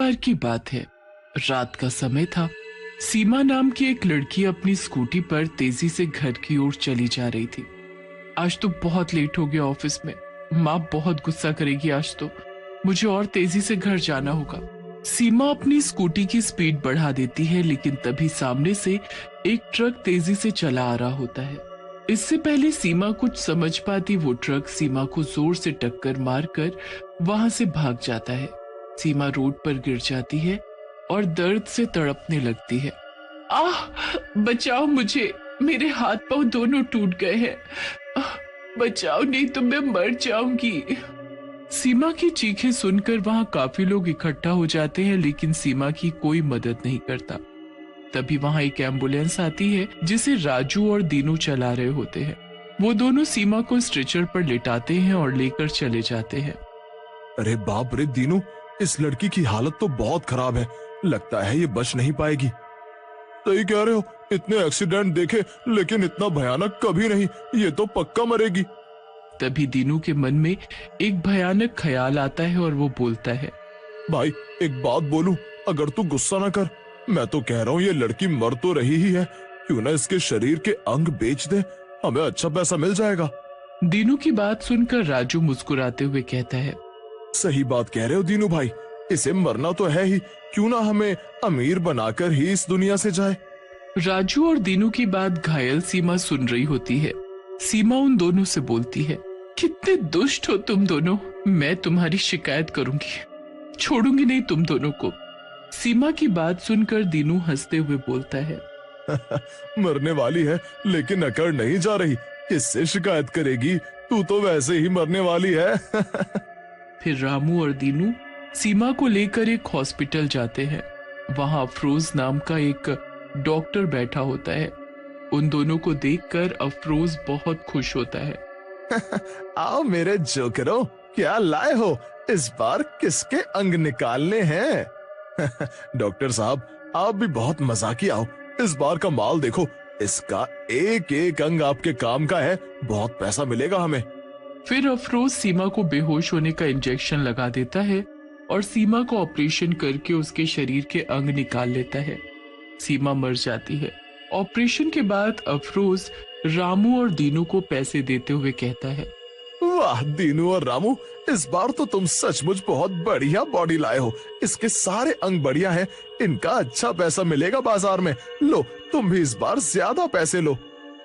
बार की बात है, रात का समय था। सीमा नाम की एक लड़की अपनी स्कूटी पर तेजी से घर की ओर चली जा रही थी। आज तो बहुत लेट हो गया ऑफिस में, माँ बहुत गुस्सा करेगी आज तो, मुझे और तेजी से घर जाना होगा। सीमा अपनी स्कूटी की स्पीड बढ़ा देती है, लेकिन तभी सामने से एक ट्रक तेजी से चला आ रहा होता है। इससे पहले सीमा कुछ समझ पाती, वो ट्रक सीमा को जोर से टक्कर मारकर वहां से भाग जाता है। सीमा रोड पर गिर जाती है और दर्द से तड़पने लगती है। आह, बचाओ मुझे, मेरे हाथ पांव दोनों टूट गए हैं। बचाओ, नहीं तो मैं मर जाऊंगी। सीमा की चीखें सुनकर वहां काफी लोग इकट्ठा हो जाते हैं, लेकिन सीमा की कोई मदद नहीं करता। तभी वहां एक एम्बुलेंस आती है जिसे राजू और दीनू चला रहे होते हैं। वो दोनों सीमा को स्ट्रेचर पर लिटाते हैं और लेकर चले जाते हैं। अरे बाप रे दीनू, इस लड़की की हालत तो बहुत खराब है, लगता है ये बच नहीं पाएगी। सही कह रहे हो, इतने एक्सीडेंट देखे लेकिन इतना भयानक कभी नहीं, ये तो पक्का मरेगी। तभी दीनू के मन में एक भयानक ख्याल आता है और वो बोलता है, भाई एक बात बोलूं, अगर तू गुस्सा ना कर, मैं तो कह रहा हूँ ये लड़की मर तो रही ही है, क्यों ना इसके शरीर के अंग बेच दे, हमें अच्छा पैसा मिल जाएगा। दीनू की बात सुनकर राजू मुस्कुराते हुए कहता है, सही बात कह रहे हो दीनू भाई, इसे मरना तो है ही, क्यों ना हमें अमीर बनाकर ही इस दुनिया से जाए। राजू और दीनू की बात घायल सीमा सुन रही होती है। सीमा उन दोनों से बोलती है, कितने दुष्ट हो तुम दोनों, मैं तुम्हारी शिकायत करूंगी, छोड़ूंगी नहीं तुम दोनों को। सीमा की बात सुनकर दीनू हंसते हुए बोलता है, मरने वाली है लेकिन अकड़ नहीं जा रही, किससे शिकायत करेगी, तू तो वैसे ही मरने वाली है। फिर रामू और दीनू सीमा को लेकर एक हॉस्पिटल जाते हैं। वहां अफरोज नाम का एक डॉक्टर बैठा होता है। उन दोनों को देखकर अफरोज बहुत खुश होता है। आओ मेरे जोकरों, क्या लाए हो, इस बार किसके अंग निकालने हैं? डॉक्टर साहब, आप भी बहुत मजाकी आओ, इस बार का माल देखो, इसका एक एक अंग आपके काम का है, बहुत पैसा मिलेगा हमें। फिर अफरोज सीमा को बेहोश होने का इंजेक्शन लगा देता है और सीमा को ऑपरेशन करके उसके शरीर के अंग निकाल लेता है। सीमा मर जाती है। ऑपरेशन के बाद अफरोज रामू और दीनू को पैसे देते हुए कहता है, वाह दीनू और रामू, इस बार तो तुम सचमुच बहुत बढ़िया बॉडी लाए हो, इसके सारे अंग बढ़िया हैं, इनका अच्छा पैसा मिलेगा बाजार में, लो तुम भी इस बार ज्यादा पैसे लो।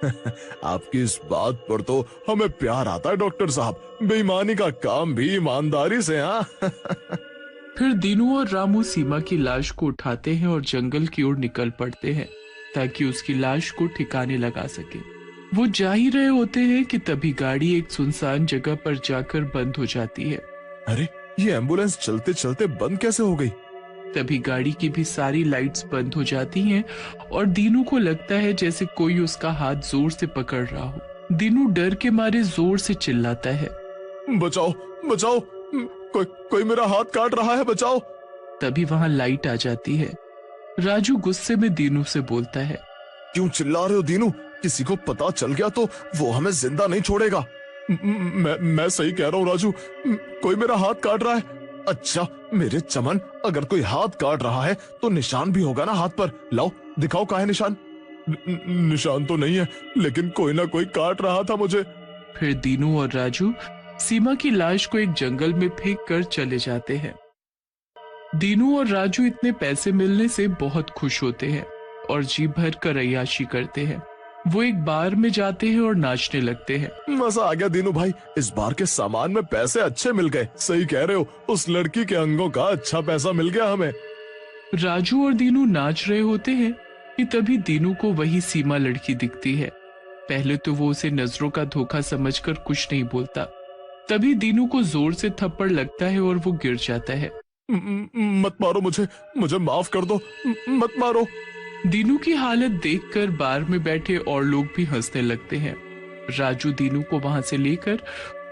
आपकी इस बात पर तो हमें प्यार आता है डॉक्टर साहब, बेईमानी का काम भी ईमानदारी से। हाँ। फिर दीनू और रामू सीमा की लाश को उठाते हैं और जंगल की ओर निकल पड़ते हैं ताकि उसकी लाश को ठिकाने लगा सके। वो जा ही रहे होते हैं कि तभी गाड़ी एक सुनसान जगह पर जाकर बंद हो जाती है। अरे ये एम्बुलेंस चलते चलते बंद कैसे हो गई? तभी गाड़ी की भी सारी लाइट्स बंद हो जाती हैं और दीनू को लगता है जैसे कोई उसका हाथ जोर से पकड़ रहा हो। दीनू डर के मारे जोर से चिल्लाता है, बचाओ बचाओ, कोई मेरा हाथ काट रहा है, बचाओ। तभी वहां लाइट आ जाती है। राजू गुस्से में दीनू से बोलता है, क्यों चिल्ला रहे हो दीनू, किसी को पता चल गया तो वो हमें जिंदा नहीं छोड़ेगा। मैं सही कह रहा हूँ राजू, कोई मेरा हाथ काट रहा है। अच्छा मेरे चमन, अगर कोई हाथ काट रहा है तो निशान भी होगा ना हाथ पर, लाओ दिखाओ कहाँ है निशान। निशान तो नहीं है, लेकिन कोई ना कोई काट रहा था मुझे। फिर दीनू और राजू सीमा की लाश को एक जंगल में फेंक कर चले जाते हैं। दीनू और राजू इतने पैसे मिलने से बहुत खुश होते हैं और जी भर कर अय्याशी करते हैं। वो एक बार में जाते हैं और नाचने लगते हैं। मजा आ गया दीनू भाई, इस बार के सामान में पैसे अच्छे मिल गए। सही कह रहे हो, उस लड़की के अंगों का अच्छा पैसा मिल गया हमें। राजू और दीनू नाच रहे होते हैं कि तभी दीनू को वही सीमा लड़की दिखती है। पहले तो वो उसे नजरों का धोखा समझकर कुछ नहीं बोलता। तभी दीनू को जोर से थप्पड़ लगता है और वो गिर जाता है। मत मारो मुझे माफ कर दो, मत मारो। दीनू की हालत देखकर बार में बैठे और लोग भी हंसने लगते हैं। राजू दीनू को वहां से लेकर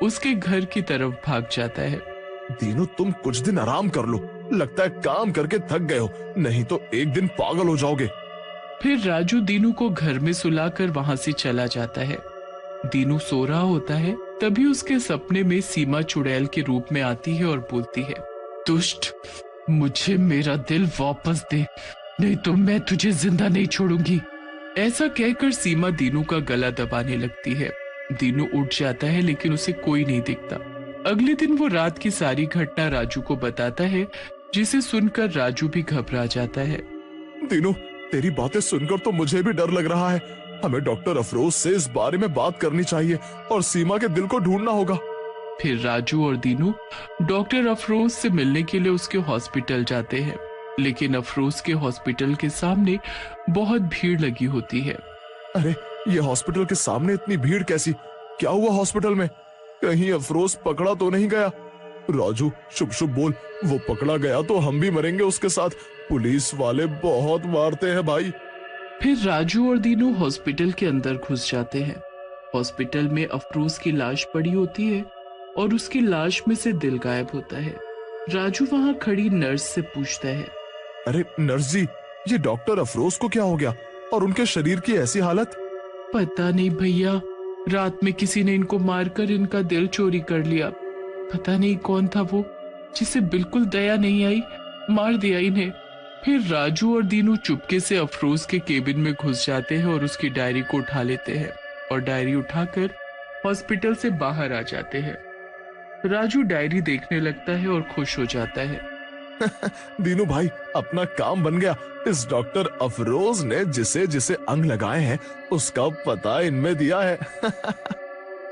उसके घर की तरफ भाग जाता है। दीनू तुम कुछ दिन आराम कर लो, लगता है काम करके थक गए हो, नहीं तो एक दिन पागल हो जाओगे। फिर राजू दीनू को घर में सुलाकर वहां से चला जाता है। दीनू सो रहा होता है, तभी उसके सपने में सीमा चुड़ैल के रूप में आती है और बोलती है, दुष्ट, मुझे मेरा दिल वापस दे, नहीं तो मैं तुझे जिंदा नहीं छोड़ूंगी। ऐसा कहकर सीमा दीनू का गला दबाने लगती है। दीनू उठ जाता है लेकिन उसे कोई नहीं दिखता। अगले दिन वो रात की सारी घटना राजू को बताता है, जिसे सुनकर राजू भी घबरा जाता है। दीनू, तेरी बातें सुनकर तो मुझे भी डर लग रहा है। हमें डॉक्टर अफरोज से इस बारे में बात करनी चाहिए और सीमा के दिल को ढूंढना होगा। फिर राजू और दीनू डॉक्टर अफरोज से मिलने के लिए उसके हॉस्पिटल जाते हैं, लेकिन अफरोज के हॉस्पिटल के सामने बहुत भीड़ लगी होती है। अरे, ये हॉस्पिटल के सामने इतनी भीड़ कैसी? क्या हुआ हॉस्पिटल में? कहीं अफरोज पकड़ा तो नहीं गया? राजू, शुभ शुभ बोल, वो पकड़ा गया तो हम भी मरेंगे उसके साथ। पुलिस वाले बहुत मारते हैं भाई। फिर राजू और दीनू हॉस्पिटल के अंदर घुस जाते हैं। हॉस्पिटल में अफरोज की लाश पड़ी होती है और उसकी लाश में से दिल गायब होता है। राजू वहां खड़ी नर्स से पूछता है, अरे नर्स जी, ये डॉक्टर अफरोज को क्या हो गया और उनके शरीर की ऐसी हालत? पता नहीं भैया, रात में किसी ने इनको मारकर इनका दिल चोरी कर लिया। पता नहीं कौन था वो, जिसे बिल्कुल दया नहीं आई, मार दिया इन्हें। फिर राजू और दीनू चुपके से अफरोज के केबिन में घुस जाते हैं और उसकी डायरी को उठा लेते हैं और डायरी उठाकर हॉस्पिटल से बाहर आ जाते हैं। राजू डायरी देखने लगता है और खुश हो जाता है। दीनू भाई, अपना काम बन गया। इस डॉक्टर अफरोज ने जिसे जिसे अंग लगाए हैं उसका पता इनमें दिया है।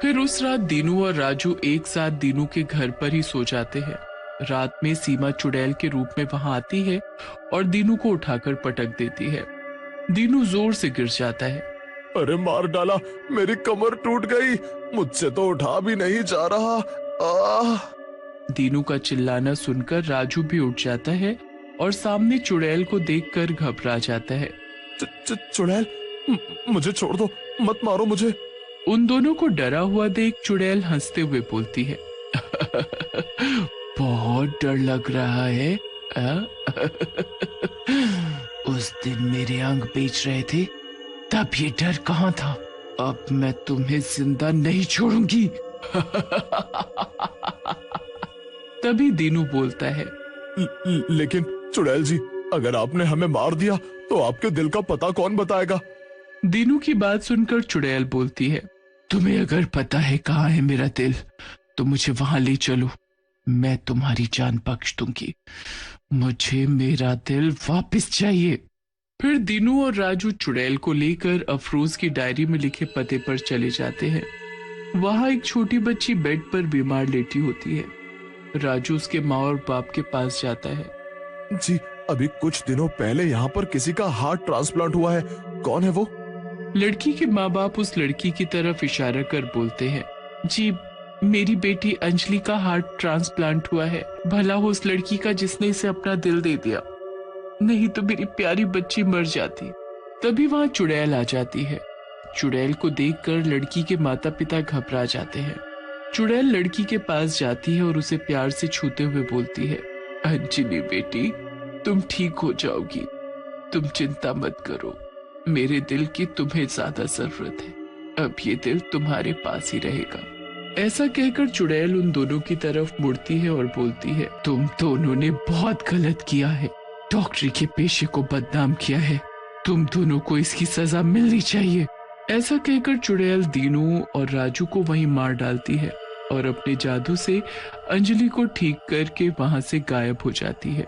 फिर उस रात दीनू और राजू एक साथ दीनू के घर पर ही सो जाते हैं। रात में सीमा चुड़ैल के रूप में वहां आती है और दीनू को उठाकर पटक देती है। दीनू जोर से गिर जाता है। अरे मार डाला, मेरी कमर टूट गई, मुझसे तो उठा भी नहीं जा रहा। दीनू का चिल्लाना सुनकर राजू भी उठ जाता है और सामने चुड़ैल को देखकर घबरा जाता है। चुड़ैल, मुझे छोड़ दो, मत मारो मुझे। उन दोनों को डरा हुआ देख चुड़ैल हंसते हुए बोलती है, बहुत डर लग रहा है। उस दिन मेरे अंग बेच रहे थे, तब ये डर कहाँ था? अब मैं तुम्हें जिंदा नहीं छोड़ूंगी। तभी दीनू बोलता है, लेकिन चुड़ैल जी, अगर आपने हमें मार दिया तो आपके दिल का पता कौन बताएगा? दीनू की बात सुनकर चुड़ैल बोलती है, तुम्हें अगर पता है कहाँ है मेरा दिल तो मुझे वहां ले चलो, मैं तुम्हारी जान बख्श दूंगी। मुझे मेरा दिल वापस चाहिए। फिर दीनू और राजू चुड़ैल को लेकर अफरोज की डायरी में लिखे पते पर चले जाते हैं। वहां एक छोटी बच्ची बेड पर बीमार लेटी होती है। राजू उसके माँ और बाप के पास जाता है। जी, अभी कुछ दिनों पहले यहाँ पर किसी का हार्ट ट्रांसप्लांट हुआ है। कौन है वो? लड़की के माँ बाप उस लड़की की तरफ इशारा कर बोलते हैं, जी मेरी बेटी अंजलि का हार्ट ट्रांसप्लांट हुआ है। भला हो उस लड़की का जिसने इसे अपना दिल दे दिया, नहीं तो मेरी प्यारी बच्ची मर जाती। तभी वहां चुड़ैल आ जाती है। चुड़ैल को देखकर लड़की के माता पिता घबरा जाते हैं। चुड़ैल लड़की के पास जाती है और उसे प्यार से छूते हुए बोलती है, अंजलि बेटी, तुम ठीक हो जाओगी, तुम चिंता मत करो, मेरे दिल की तुम्हें ज्यादा जरूरत है, अब ये दिल तुम्हारे पास ही रहेगा। ऐसा कहकर चुड़ैल उन दोनों की तरफ मुड़ती है और बोलती है, तुम दोनों ने बहुत गलत किया है, डॉक्टरी के पेशे को बदनाम किया है, तुम दोनों को इसकी सजा मिलनी चाहिए। ऐसा कहकर चुड़ैल दीनू और राजू को वहीं मार डालती है और अपने जादू से अंजलि को ठीक करके वहां से गायब हो जाती है।